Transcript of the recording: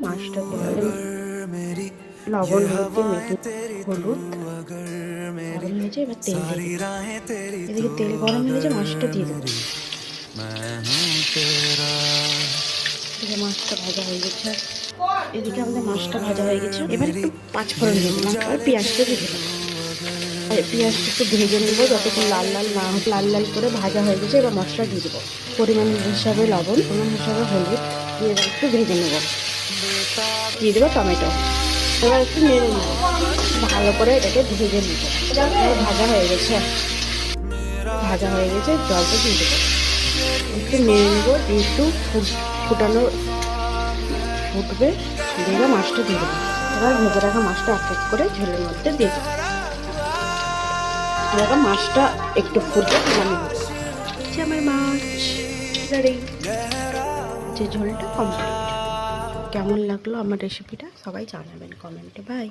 মাছটা তুলে লবণ হলুদ মেখে হলুদ গরম হয়েছে, এবার তেল দিয়ে দিই। এদিকে তেল গরম হয়ে গেছে, মাছটা দিয়ে দেবো। এদিকে মাছটা ভাজা হয়ে গেছে, এদিকে আমাদের মাছটা ভাজা হয়ে গেছে। এবার একটু পাঁচফোড়ন দিয়ে দিলাম আর পেঁয়াজটা দিয়ে দিলাম। পেঁয়াজটা একটু ভেজে নেবো যতক্ষণ লাল লাল না হোক। লাল লাল করে ভাজা হয়ে গেছে, এবার মশলা দিয়ে দেবো। পরিমাণ হিসাবে লবণ, পরিমাণ হিসাবে হলুদ দিয়ে একটু ভেজে নেবো। দিয়ে দেবো টমেটো। এবার একটু নেড়ে নেবো, ভালো করে এটাকে ভেজে নেবো। ভাজা হয়ে গেছে, ভাজা হয়ে গেছে, জলটা দিয়ে দেবো। একটু নেড়ে নেবো, দিয়ে একটু ফুটানো ফুটবে, দিয়ে মাছটা দিয়ে দেবো। এবার ভেজে রাখা মাছটা এক এক করে ঝোলের মধ্যে দিয়ে দেবো। এবার মাছটা একটু ফুটে তুলে নেবো। আমার মাছ রেডি, যে ঝোলটা কমপ্লিট। কেমন লাগলো আমার রেসিপিটা সবাই জানাবেন কমেন্টে। বাই।